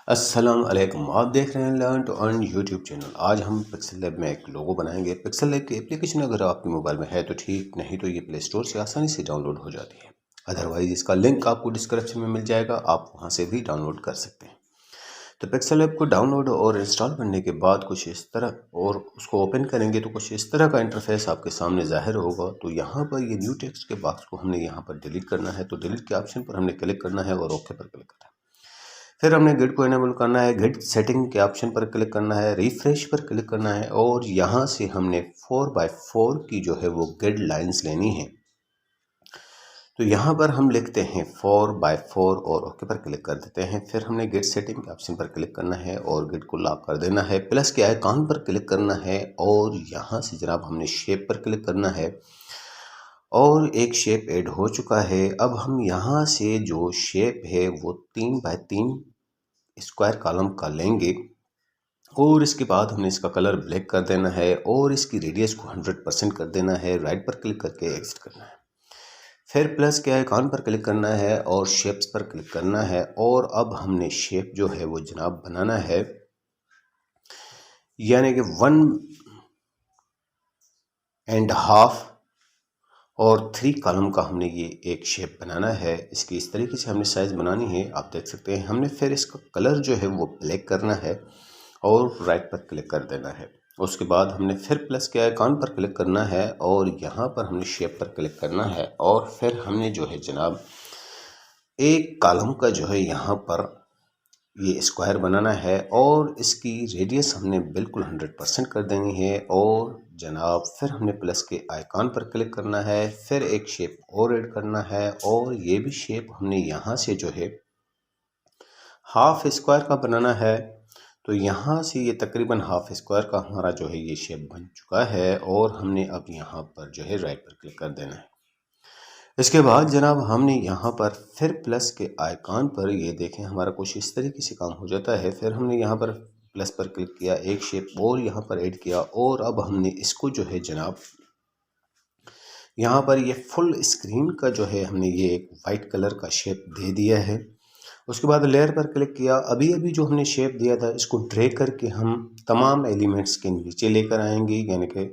अस्सलाम वालेकुम। आप देख रहे हैं learn to earn YouTube channel. आज हम पिक्सल लैब में एक लोगो बनाएंगे। पिक्सल लैब की एप्लीकेशन अगर आपके मोबाइल में है तो ठीक, नहीं तो ये प्ले स्टोर से आसानी से डाउनलोड हो जाती है। अदरवाइज इसका लिंक आपको डिस्क्रिप्शन में मिल जाएगा, आप वहां से भी डाउनलोड कर सकते हैं। तो पिक्सल लैब को डाउनलोड और इंस्टॉल करने के बाद कुछ इस तरह, और उसको ओपन करेंगे तो कुछ इस तरह का इंटरफेस आपके सामने जाहिर होगा। तो यहाँ पर ये न्यू टेक्स्ट के बॉक्स को हमने यहाँ पर डिलीट करना है। तो डिलीट के ऑप्शन पर हमने क्लिक करना है और ओके पर क्लिक करना है। फिर हमने गिड को इनेबल करना है। गिड सेटिंग के ऑप्शन पर क्लिक करना है, रिफ्रेश पर क्लिक करना है और यहाँ से हमने 4x4 की जो है वो गिड लाइंस लेनी है। तो यहाँ पर हम लिखते हैं 4x4 और ओके पर क्लिक कर देते हैं। फिर हमने गिड सेटिंग के ऑप्शन पर क्लिक करना है और गिड को लॉक कर देना है। प्लस के आइकॉन पर क्लिक करना है और यहाँ से जनाब हमने शेप पर क्लिक करना है और एक शेप ऐड हो चुका है। अब हम यहाँ से जो शेप है वो 3x3 स्क्वायर कॉलम का लेंगे और इसके बाद हमने इसका कलर ब्लैक कर देना है और इसकी रेडियस को 100% कर देना है। राइट पर क्लिक करके एग्जिट करना है। फिर प्लस के आइकॉन पर क्लिक करना है और शेप्स पर क्लिक करना है और अब हमने शेप जो है वो जनाब बनाना है, यानी कि 1.5 और 3 कॉलम का हमने ये एक शेप बनाना है। इसकी इस तरीके से हमने साइज़ बनानी है, आप देख सकते हैं। हमने फिर इसका कलर जो है वो ब्लैक करना है और राइट पर क्लिक कर देना है। उसके बाद हमने फिर प्लस के आइकॉन पर क्लिक करना है और यहाँ पर हमने शेप पर क्लिक करना है और फिर हमने जो है जनाब एक कॉलम का जो है यहाँ पर ये स्क्वायर बनाना है और इसकी रेडियस हमने बिल्कुल 100% कर देनी है। और जनाब फिर हमने प्लस के आइकॉन पर क्लिक करना है, फिर एक शेप और ऐड करना है और ये भी शेप हमने यहाँ से जो है हाफ स्क्वायर का बनाना है। तो यहाँ से ये तकरीबन हाफ स्क्वायर का हमारा जो है ये शेप बन चुका है और हमने अब यहाँ पर जो है राइट पर क्लिक कर देना है। इसके बाद जनाब हमने यहाँ पर फिर प्लस के आइकॉन पर, ये देखें हमारा कुछ इस तरीके से काम हो जाता है। फिर हमने यहाँ पर प्लस पर क्लिक किया, एक शेप और यहाँ पर ऐड किया और अब हमने इसको जो है जनाब यहाँ पर ये फुल स्क्रीन का जो है हमने ये एक वाइट कलर का शेप दे दिया है। उसके बाद लेयर पर क्लिक किया। अभी अभी जो हमने शेप दिया था इसको ड्रैग करके हम तमाम एलिमेंट्स के नीचे लेकर आएंगे, यानी कि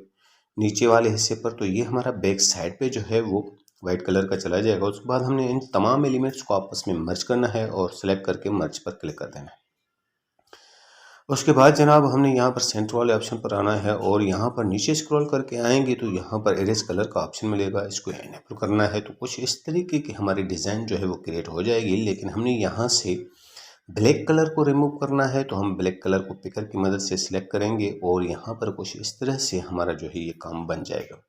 नीचे वाले हिस्से पर। तो ये हमारा बैक साइड पे जो है वो वाइट कलर का चला जाएगा। उसके बाद हमने इन तमाम एलिमेंट्स को आपस में मर्ज करना है और सेलेक्ट करके मर्ज पर क्लिक कर देना है। उसके बाद जनाब हमने यहाँ पर सेंटर वाले ऑप्शन पर आना है और यहाँ पर नीचे स्क्रॉल करके आएंगे तो यहाँ पर इरेज कलर का ऑप्शन मिलेगा, इसको इनेबल करना है। तो कुछ इस तरीके की हमारी डिज़ाइन जो है वो क्रिएट हो जाएगी। लेकिन हमने यहाँ से ब्लैक कलर को रिमूव करना है, तो हम ब्लैक कलर को पिकर की मदद से सिलेक्ट करेंगे और यहाँ पर कुछ इस तरह से हमारा जो है ये काम बन जाएगा।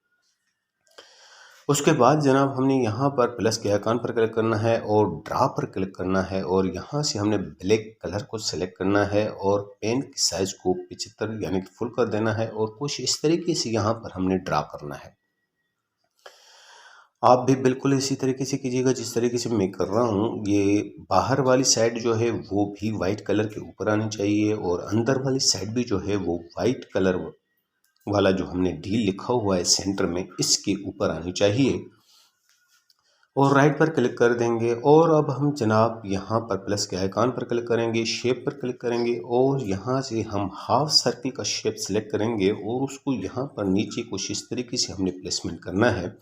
उसके बाद जनाब हमने यहाँ पर प्लस के आइकॉन पर क्लिक करना है और ड्रा पर क्लिक करना है और यहाँ से हमने ब्लैक कलर को सिलेक्ट करना है और पेन की साइज़ को 75 यानी कि फुल कर देना है और कुछ इस तरीके से यहाँ पर हमने ड्रा करना है। आप भी बिल्कुल इसी तरीके से कीजिएगा जिस तरीके से मैं कर रहा हूँ। ये बाहर वाली साइड जो है वो भी वाइट कलर के ऊपर आनी चाहिए और अंदर वाली साइड भी जो है वो वाइट कलर वाला जो हमने डी लिखा हुआ है सेंटर में, इसके ऊपर आनी चाहिए। और राइट पर क्लिक कर देंगे और अब हम जनाब यहाँ पर प्लस के आइकॉन पर क्लिक करेंगे, शेप पर क्लिक करेंगे और यहाँ से हम हाफ सर्कल का शेप सिलेक्ट करेंगे और उसको यहाँ पर नीचे कुछ इस तरीके से हमने प्लेसमेंट करना है।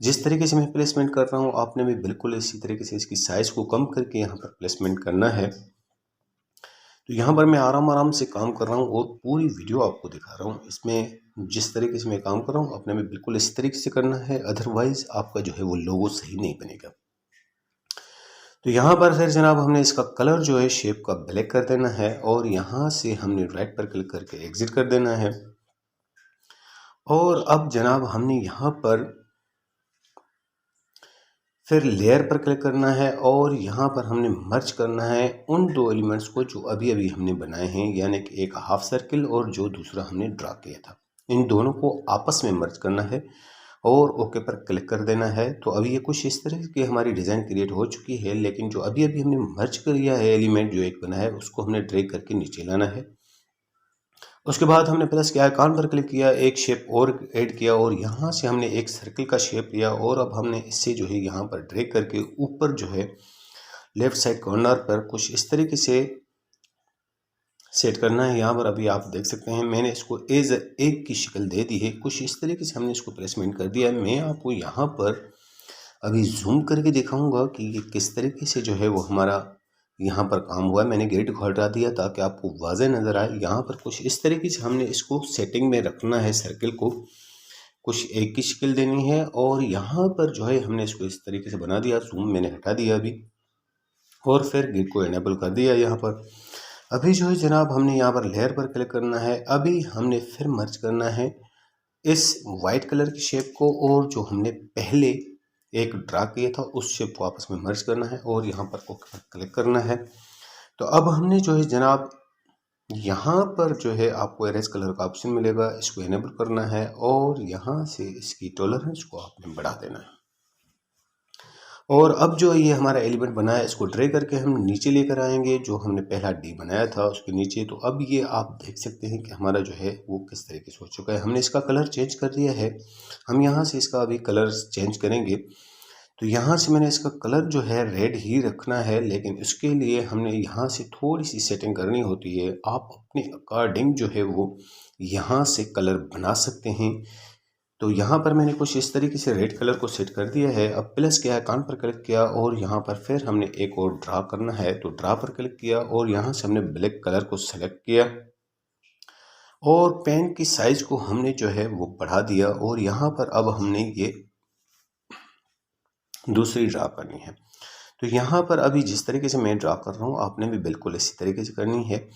जिस तरीके से मैं प्लेसमेंट कर रहा हूँ आपने भी बिल्कुल इसी तरीके से इसकी साइज़ को कम करके यहाँ पर प्लेसमेंट करना है। तो यहाँ पर मैं आराम आराम से काम कर रहा हूँ और पूरी वीडियो आपको दिखा रहा हूँ। इसमें जिस तरीके से मैं काम कर रहा हूँ आपने भी बिल्कुल इस तरीके से करना है, अदरवाइज आपका जो है वो लोगो सही नहीं बनेगा। तो यहाँ पर फिर जनाब हमने इसका कलर जो है शेप का ब्लैक कर देना है और यहाँ से हमने राइट पर क्लिक करके एग्जिट कर देना है। और अब जनाब हमने यहाँ पर फिर लेयर पर क्लिक करना है और यहाँ पर हमने मर्ज करना है उन दो एलिमेंट्स को जो अभी अभी हमने बनाए हैं, यानी कि एक हाफ सर्किल और जो दूसरा हमने ड्रा किया था। इन दोनों को आपस में मर्ज करना है और ओके पर क्लिक कर देना है। तो अभी ये कुछ इस तरह की हमारी डिज़ाइन क्रिएट हो चुकी है, लेकिन जो अभी अभी हमने मर्ज किया है एलिमेंट जो एक बना है उसको हमने ड्रैग करके नीचे लाना है। उसके बाद हमने प्लस के आइकॉन पर क्लिक किया, एक शेप और ऐड किया और यहाँ से हमने एक सर्कल का शेप लिया और अब हमने इससे जो है यहाँ पर ड्रैग करके ऊपर जो है लेफ़्ट साइड कॉर्नर पर कुछ इस तरीके से सेट करना है। यहाँ पर अभी आप देख सकते हैं मैंने इसको एज एक की शक्ल दे दी है। कुछ इस तरीके से हमने इसको प्लेसमेंट कर दिया है। मैं आपको यहाँ पर अभी जूम करके दिखाऊंगा कि ये किस तरीके से जो है वो हमारा यहाँ पर काम हुआ है। मैंने गेट को हटा दिया ताकि आपको वाज़ेह नज़र आए। यहाँ पर कुछ इस तरीके से हमने इसको सेटिंग में रखना है। सर्किल को कुछ एक की शक्ल देनी है और यहाँ पर जो है हमने इसको इस तरीके से बना दिया। जूम मैंने हटा दिया अभी और फिर गेट को इनेबल कर दिया। यहाँ पर अभी जो है जनाब हमने यहाँ पर लेयर पर क्लिक करना है। अभी हमने फिर मर्ज करना है इस वाइट कलर की शेप को और जो हमने पहले एक ड्रा किया था उस शेप को आपस में मर्ज करना है और यहाँ पर को क्लिक करना है। तो अब हमने जो है जनाब यहाँ पर जो है आपको इरेज कलर का ऑप्शन मिलेगा, इसको इनेबल करना है और यहाँ से इसकी टॉलरेंस को आपने बढ़ा देना है। और अब जो ये हमारा एलिमेंट बना है इसको ड्रैग करके हम नीचे लेकर आएंगे। जो हमने पहला डी बनाया था उसके नीचे, तो अब ये आप देख सकते हैं कि हमारा जो है वो किस तरीके से हो चुका है। हमने इसका कलर चेंज कर दिया है। हम यहाँ से इसका अभी कलर चेंज करेंगे। तो यहाँ से मैंने इसका कलर जो है रेड ही रखना है, लेकिन इसके लिए हमने यहाँ से थोड़ी सी सेटिंग करनी होती है। आप अपने अकॉर्डिंग जो है वो यहाँ से कलर बना सकते हैं। तो यहाँ पर मैंने कुछ इस तरीके से रेड कलर को सेट कर दिया है। अब प्लस के आइकन पर क्लिक किया और यहाँ पर फिर हमने एक और ड्रा करना है, तो ड्रा पर क्लिक किया और यहाँ से हमने ब्लैक कलर को सेलेक्ट किया और पेन की साइज को हमने जो है वो बढ़ा दिया और यहाँ पर अब हमने ये दूसरी ड्रा करनी है। तो यहाँ पर अभी जिस तरीके से मैं ड्रा कर रहा हूँ आपने भी बिल्कुल इसी तरीके से करनी है।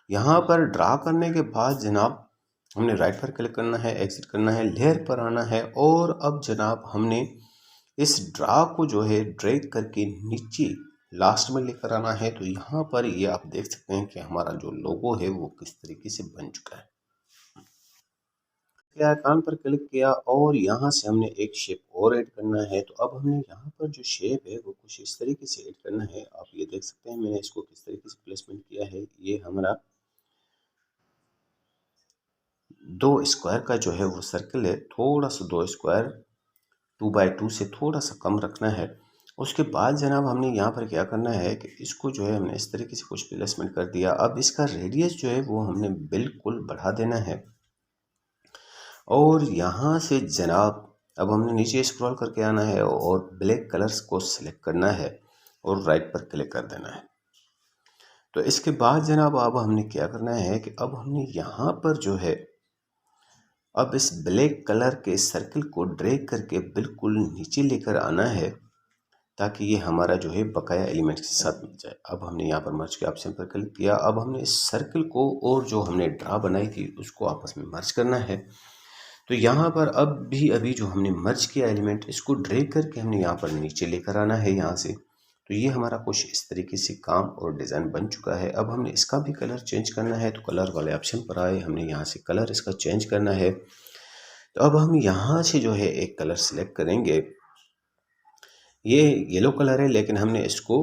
यहाँ पर ड्रा करने के बाद जनाब हमने राइट पर क्लिक करना है, एग्जिट करना है, लेयर पर आना है और अब जनाब हमने इस ड्रा को जो है ड्रैग करके नीचे लास्ट में लेकर आना है। तो यहाँ पर ये आप देख सकते हैं कि हमारा जो लोगो है वो किस तरीके से बन चुका है। आइकन पर क्लिक किया और यहाँ से हमने एक शेप और ऐड करना है। तो अब हमने यहाँ पर जो शेप है वो कुछ इस तरीके से ऐड करना है। आप ये देख सकते हैं मैंने इसको किस तरीके से प्लेसमेंट किया है। ये हमारा 2 स्क्वायर का जो है वो सर्कल है। थोड़ा सा 2 स्क्वायर 2x2 से थोड़ा सा कम रखना है। उसके बाद जनाब हमने यहाँ पर क्या करना है कि इसको जो है हमने इस तरीके से कुछ प्लेसमेंट कर दिया। अब इसका रेडियस जो है वो हमने बिल्कुल बढ़ा देना है और यहाँ से जनाब अब हमने नीचे स्क्रॉल करके आना है और ब्लैक कलर्स को सिलेक्ट करना है और राइट पर क्लिक कर देना है। तो इसके बाद जनाब अब हमने क्या करना है कि अब हमने यहाँ पर जो है अब इस ब्लैक कलर के सर्कल को ड्रैग करके बिल्कुल नीचे लेकर आना है ताकि ये हमारा जो है बकाया एलिमेंट्स के साथ मिल जाए। अब हमने यहाँ पर मर्ज के ऑप्शन पर क्लिक किया। अब हमने इस सर्कल को और जो हमने ड्रा बनाई थी उसको आपस में मर्ज करना है। तो यहाँ पर अभी जो हमने मर्ज किया एलिमेंट इसको ड्रैग करके हमने यहाँ पर नीचे लेकर आना है यहाँ से। तो ये हमारा कुछ इस तरीके से काम और डिज़ाइन बन चुका है। अब हमने इसका भी कलर चेंज करना है। तो कलर वाले ऑप्शन पर आए, हमने यहाँ से कलर इसका चेंज करना है। तो अब हम यहाँ से जो है एक कलर सेलेक्ट करेंगे। ये येलो कलर है लेकिन हमने इसको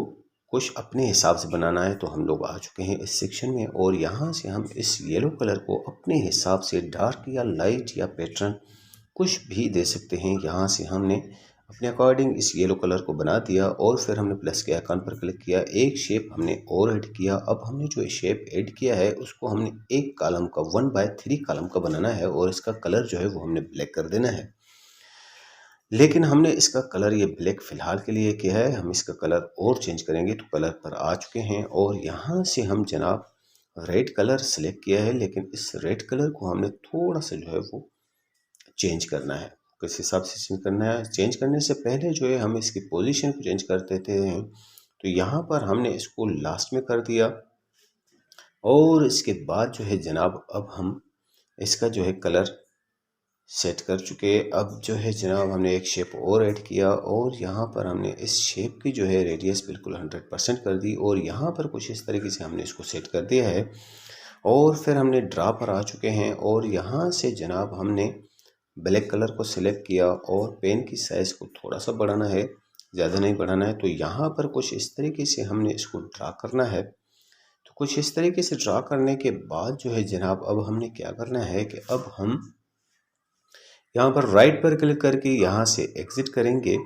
कुछ अपने हिसाब से बनाना है। तो हम लोग आ चुके हैं इस सेक्शन में और यहाँ से हम इस येलो कलर को अपने हिसाब से डार्क या लाइट या पैटर्न कुछ भी दे सकते हैं। यहाँ से हमने अपने अकॉर्डिंग इस येलो कलर को बना दिया और फिर हमने प्लस के आइकन पर क्लिक किया। एक शेप हमने और ऐड किया। अब हमने जो शेप ऐड किया है उसको हमने एक कॉलम का 1/3 कॉलम का बनाना है और इसका कलर जो है वो हमने ब्लैक कर देना है। लेकिन हमने इसका कलर ये ब्लैक फ़िलहाल के लिए किया है, हम इसका कलर और चेंज करेंगे। तो कलर पर आ चुके हैं और यहाँ से हम जनाब रेड कलर सेलेक्ट किया है, लेकिन इस रेड कलर को हमने थोड़ा सा जो है वो चेंज करना है। किस हिसाब से चेंज करना है, चेंज करने से पहले जो है हम इसकी पोजीशन को चेंज कर देते हैं। तो यहाँ पर हमने इसको लास्ट में कर दिया और इसके बाद जो है जनाब अब हम इसका जो है कलर सेट कर चुके। अब जो है जनाब हमने एक शेप और ऐड किया और यहाँ पर हमने इस शेप की जो है रेडियस बिल्कुल 100% कर दी और यहाँ पर कुछ इस तरीके से हमने इसको सेट कर दिया है। और फिर हमने ड्रा पर आ चुके हैं और यहाँ से जनाब हमने ब्लैक कलर को सिलेक्ट किया और पेन की साइज़ को थोड़ा सा बढ़ाना है, ज़्यादा नहीं बढ़ाना है। तो यहाँ पर कुछ इस तरीके से हमने इसको ड्रा करना है। तो कुछ इस तरीके से ड्रा करने के बाद जो है जनाब अब हमने क्या करना है कि अब हम यहाँ पर राइट पर क्लिक करके यहाँ से एग्ज़िट करेंगे।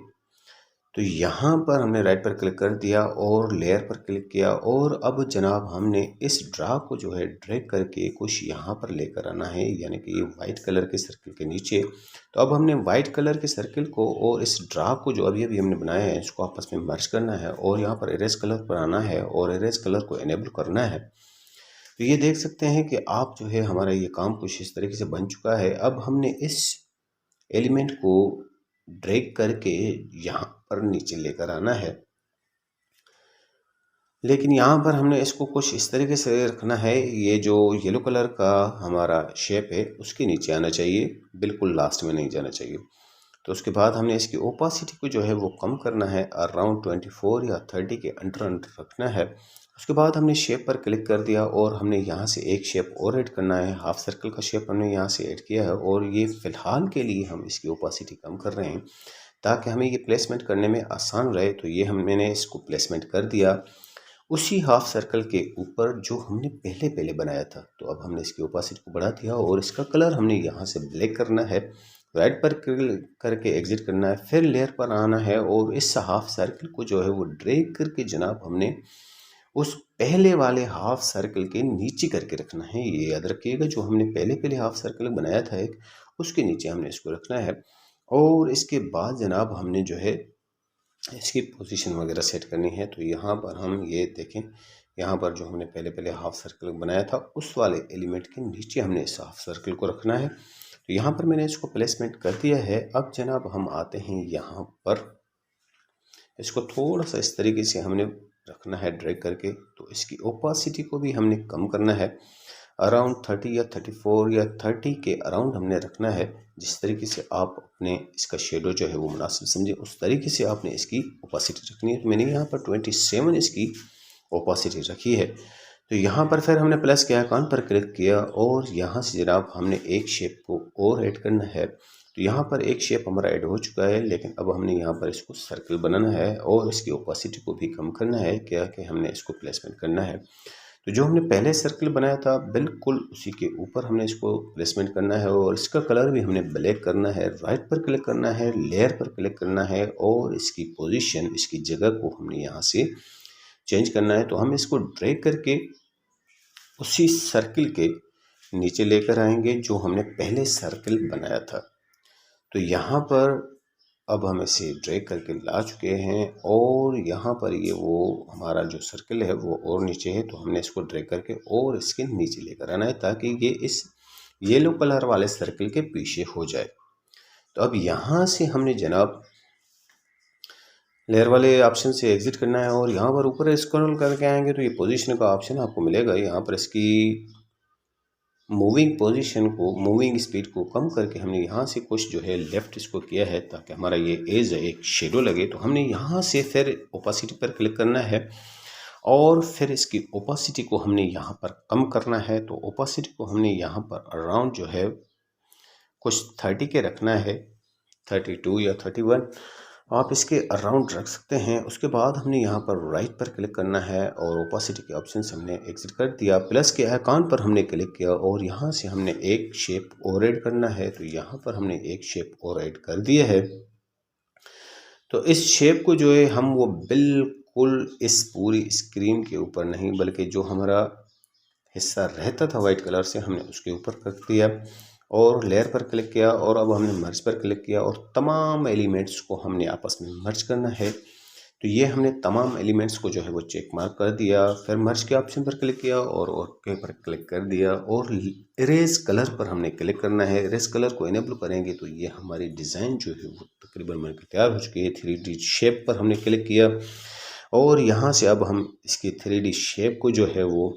तो यहाँ पर हमने राइट पर क्लिक कर दिया और लेयर पर क्लिक किया और अब जनाब हमने इस ड्रा को जो है ड्रैग करके कुछ यहाँ पर लेकर आना है, यानी कि ये वाइट कलर के सर्किल के नीचे। तो अब हमने वाइट कलर के सर्किल को और इस ड्रा को जो अभी अभी हमने बनाया है इसको आपस में मर्ज करना है और यहाँ पर इरेज कलर पर आना है और इरेज कलर को इनेबल करना है। तो ये देख सकते हैं कि आप जो है हमारा ये काम कुछ इस तरीके से बन चुका है। अब हमने इस एलिमेंट को ड्रैग करके यहाँ पर नीचे लेकर आना है, लेकिन यहाँ पर हमने इसको कुछ इस तरीके से रखना है। ये जो येलो कलर का हमारा शेप है उसके नीचे आना चाहिए, बिल्कुल लास्ट में नहीं जाना चाहिए। तो उसके बाद हमने इसकी ओपासिटी को जो है वो कम करना है, अराउंड 24 या 30 के अंडर रखना है। उसके बाद हमने शेप पर क्लिक कर दिया और हमने यहाँ से एक शेप और ऐड करना है। हाफ सर्कल का शेप हमने यहाँ से ऐड किया है और ये फ़िलहाल के लिए हम इसकी ओपासिटी कम कर रहे हैं ताकि हमें ये प्लेसमेंट करने में आसान रहे। तो ये मैंने इसको प्लेसमेंट कर दिया उसी हाफ सर्कल के ऊपर जो हमने पहले बनाया था। तो अब हमने इसकी ओपासिटी को बढ़ा दिया और इसका कलर हमने यहाँ से ब्लैक करना है। राइट पर क्लिक करके एग्जिट करना है, फिर लेयर पर आना है और इस हाफ सर्कल को जो है वो ड्रैग करके जनाब हमने उस पहले वाले हाफ सर्कल के नीचे करके रखना है। ये याद रखिएगा, जो हमने पहले हाफ सर्कल बनाया था एक, उसके नीचे हमने इसको रखना है। और इसके बाद जनाब हमने जो है इसकी पोजीशन वगैरह सेट करनी है। तो यहाँ पर हम ये देखें, यहाँ पर जो हमने पहले हाफ सर्कल बनाया था उस वाले एलिमेंट के नीचे हमने इस हाफ सर्कल को रखना है। तो यहाँ पर मैंने इसको प्लेसमेंट कर दिया है। अब जनाब हम आते हैं यहाँ पर, इसको थोड़ा सा इस तरीके से हमने रखना है ड्रैग करके। तो इसकी ओपासिटी को भी हमने कम करना है, अराउंड 30 या 34 या 30 के अराउंड हमने रखना है। जिस तरीके से आप अपने इसका शेडो जो है वो मुनासिब समझे उस तरीके से आपने इसकी ओपासिटी रखनी है। तो मैंने यहाँ पर 27 इसकी ओपासिटी रखी है। तो यहाँ पर फिर हमने प्लस के आइकॉन पर क्लिक किया और यहाँ से जनाब हमने एक शेप को और ऐड करना है। तो यहाँ पर एक शेप हमारा ऐड हो चुका है, लेकिन अब हमने यहाँ पर इसको सर्कल बनाना है और इसकी ओपासिटी को भी कम करना है, क्या कि हमने इसको प्लेसमेंट करना है। तो जो हमने पहले सर्कल बनाया था बिल्कुल उसी के ऊपर हमने इसको प्लेसमेंट करना है और इसका कलर भी हमने ब्लैक करना है। राइट पर क्लिक करना है, लेयर पर क्लिक करना है और इसकी पोजीशन, इसकी जगह को हमने यहाँ से चेंज करना है। तो हम इसको ड्रैग करके उसी सर्कल के नीचे लेकर आएंगे जो हमने पहले सर्कल बनाया था। तो यहाँ पर अब हम इसे ड्रैग करके ला चुके हैं और यहाँ पर ये वो हमारा जो सर्कल है वो और नीचे है। तो हमने इसको ड्रैग करके और इसके नीचे लेकर आना है ताकि ये इस येलो कलर वाले सर्कल के पीछे हो जाए। तो अब यहाँ से हमने जनाब लेयर वाले ऑप्शन से एग्जिट करना है और यहाँ पर ऊपर स्क्रॉल करके आएंगे तो ये पोजीशन का ऑप्शन आपको मिलेगा। यहाँ पर इसकी मूविंग पोजीशन को, मूविंग स्पीड को कम करके हमने यहाँ से कुछ जो है लेफ़्ट इसको किया है ताकि हमारा ये एज है एक शेडो लगे। तो हमने यहाँ से फिर ओपासिटी पर क्लिक करना है और फिर इसकी ओपासिटी को हमने यहाँ पर कम करना है। तो ओपासिटी को हमने यहाँ पर अराउंड जो है कुछ 30 के रखना है, 32 या 31 आप इसके अराउंड रख सकते हैं। उसके बाद हमने यहाँ पर राइट पर क्लिक करना है और ओपासिटी के ऑप्शन से हमने एग्जिट कर दिया। प्लस के आइकॉन पर हमने क्लिक किया और यहाँ से हमने एक शेप और ऐड करना है। तो यहाँ पर हमने एक शेप और ऐड कर दिया है। तो इस शेप को जो है हम वो बिल्कुल इस पूरी स्क्रीन के ऊपर नहीं बल्कि जो हमारा हिस्सा रहता था वाइट कलर से हमने उसके ऊपर कर दिया और लेयर पर क्लिक किया और अब हमने मर्ज पर क्लिक किया और तमाम एलिमेंट्स को हमने आपस में मर्ज करना है। तो ये हमने तमाम एलिमेंट्स को जो है वो चेक मार्क कर दिया, फिर मर्ज के ऑप्शन पर क्लिक किया और ओके पर क्लिक कर दिया और इरेज कलर पर हमने क्लिक करना है। इरेज कलर को इनेबल करेंगे तो ये हमारी डिज़ाइन जो है वो तकरीबन बनकर तैयार हो चुकी है। 3D शेप पर हमने क्लिक किया और यहाँ से अब हम इसकी 3D शेप को जो है वो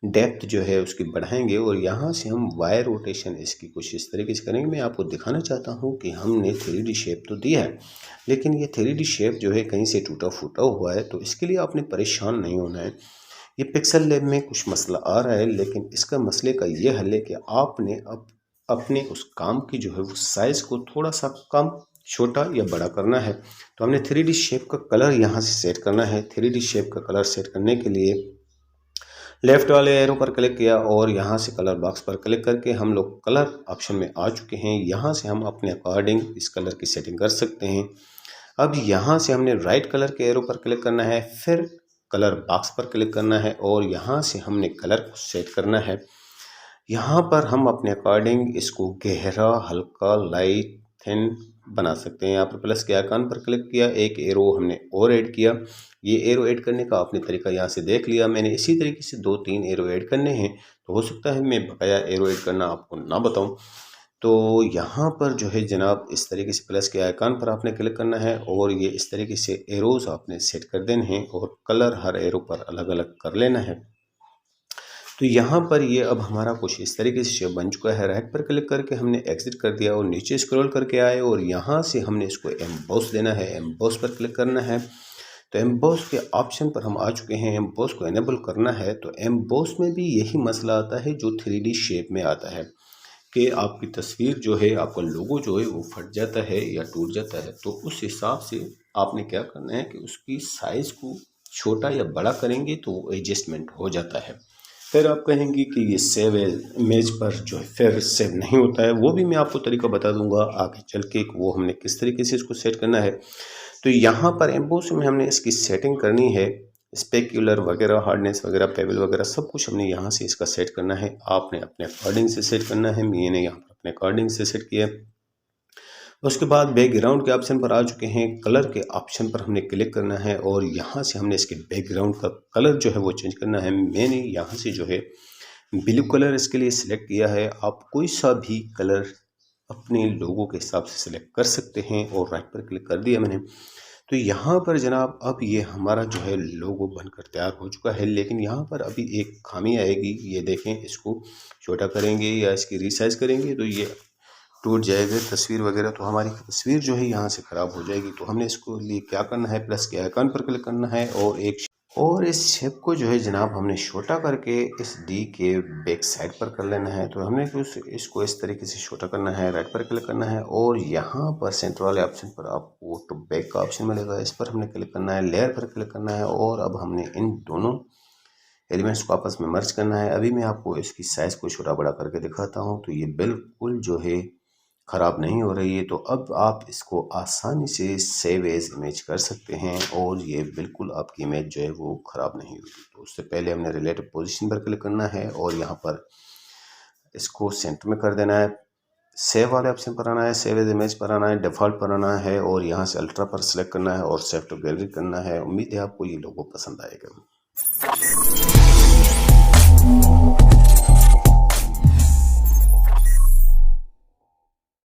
डेप्थ जो है उसकी बढ़ाएंगे और यहाँ से हम वायर रोटेशन इसकी कुछ इस तरीके से करेंगे। मैं आपको दिखाना चाहता हूँ कि हमने 3D शेप तो दिया है लेकिन ये 3D शेप जो है कहीं से टूटा फूटा हुआ है। तो इसके लिए आपने परेशान नहीं होना है। ये पिक्सल लैब में कुछ मसला आ रहा है लेकिन इसका मसले का ये हल है कि आपने अब अपने उस काम की जो है वो साइज़ को थोड़ा सा कम, छोटा या बड़ा करना है। तो हमने 3D शेप का कलर यहाँ से सेट करना है। 3D शेप का कलर सेट करने के लिए लेफ़्ट वाले एरो पर क्लिक किया और यहाँ से कलर बॉक्स पर क्लिक करके हम लोग कलर ऑप्शन में आ चुके हैं। यहाँ से हम अपने अकॉर्डिंग इस कलर की सेटिंग कर सकते हैं। अब यहाँ से हमने राइट कलर के एरो पर क्लिक करना है, फिर कलर बॉक्स पर क्लिक करना है और यहाँ से हमने कलर को सेट करना है। यहाँ पर हम अपने अकॉर्डिंग इसको गहरा, हल्का, लाइट, थिन बना सकते हैं। यहाँ पर प्लस के आइकन पर क्लिक किया, एक एरो हमने और ऐड किया। ये एरो ऐड करने का आपने तरीका यहाँ से देख लिया। मैंने इसी तरीके से 2-3 एरो ऐड करने हैं, तो हो सकता है मैं बकाया एरो ऐड करना आपको ना बताऊँ। तो यहाँ पर जो है जनाब इस तरीके से प्लस के आइकन पर आपने क्लिक करना है और ये इस तरीके से एरोज़ आपने सेट कर देने हैं और कलर हर एरो पर अलग अलग कर लेना है। तो यहाँ पर ये अब हमारा कुछ इस तरीके से शेप बन चुका है। राइट पर क्लिक करके हमने एग्जिट कर दिया और नीचे स्क्रॉल करके आए और यहाँ से हमने इसको एम्बॉस देना है। एम्बॉस पर क्लिक करना है। तो एम्बॉस के ऑप्शन पर हम आ चुके हैं। एम्बॉस को इनेबल करना है। तो एम्बॉस में भी यही मसला आता है जो 3D शेप में आता है कि आपकी तस्वीर जो है, आपका लोगो जो है वो फट जाता है या टूट जाता है। तो उस हिसाब से आपने क्या करना है कि उसकी साइज़ को छोटा या बड़ा करेंगे तो एडजस्टमेंट हो जाता है। फिर आप कहेंगे कि ये सेव इमेज पर जो है फिर सेव नहीं होता है, वो भी मैं आपको तरीका बता दूंगा आगे चल के वो हमने किस तरीके से इसको सेट करना है। तो यहाँ पर एम्बोस में हमने इसकी सेटिंग करनी है, स्पेक्युलर वगैरह, हार्डनेस वगैरह, पेबल वगैरह सब कुछ हमने यहाँ से इसका सेट करना है। आपने अपने अकॉर्डिंग से सेट करना है। मैंने यहाँ पर अपने अकॉर्डिंग से सेट किया। उसके बाद बैकग्राउंड के ऑप्शन पर आ चुके हैं। कलर के ऑप्शन पर हमने क्लिक करना है और यहाँ से हमने इसके बैकग्राउंड का कलर जो है वो चेंज करना है। मैंने यहाँ से जो है ब्लू कलर इसके लिए सिलेक्ट किया है। आप कोई सा भी कलर अपने लोगों के हिसाब से सिलेक्ट कर सकते हैं और राइट पर क्लिक कर दिया मैंने। तो यहाँ पर जनाब अब ये हमारा जो है लोगो बनकर तैयार हो चुका है, लेकिन यहाँ पर अभी एक खामी आएगी। ये देखें, इसको छोटा करेंगे या इसकी रीसाइज करेंगे तो ये टूट जाएगा तस्वीर वगैरह, तो हमारी तस्वीर जो है यहाँ से ख़राब हो जाएगी। तो हमने इसको लिए क्या करना है, प्लस के आइकन पर क्लिक करना है और इस शेप को जो है जनाब हमने छोटा करके इस डी के बैक साइड पर कर लेना है। तो हमने इसको इस तरीके से छोटा करना है। राइट पर क्लिक करना है और यहाँ पर सेंटर वाले ऑप्शन पर आपको टू बैक का ऑप्शन मिलेगा, इस पर हमने क्लिक करना है। लेयर पर क्लिक करना है और अब हमने इन दोनों एलिमेंट्स को आपस में मर्ज करना है। अभी मैं आपको इसकी साइज़ को छोटा बड़ा करके दिखाता हूँ। तो ये बिल्कुल जो है ख़राब नहीं हो रही है। तो अब आप इसको आसानी से सेव एज इमेज कर सकते हैं और ये बिल्कुल आपकी इमेज जो है वो ख़राब नहीं होगी। तो उससे पहले हमने रिलेटिव पोजीशन पर क्लिक करना है और यहाँ पर इसको सेंटर में कर देना है। सेव वाले ऑप्शन पर आना है, सेव एज इमेज पर आना है, डिफ़ॉल्ट पर आना है और यहाँ से अल्ट्रा पर सिलेक्ट करना है और सेव टू गैलरी करना है। उम्मीद है आपको ये लोगो पसंद आएगा।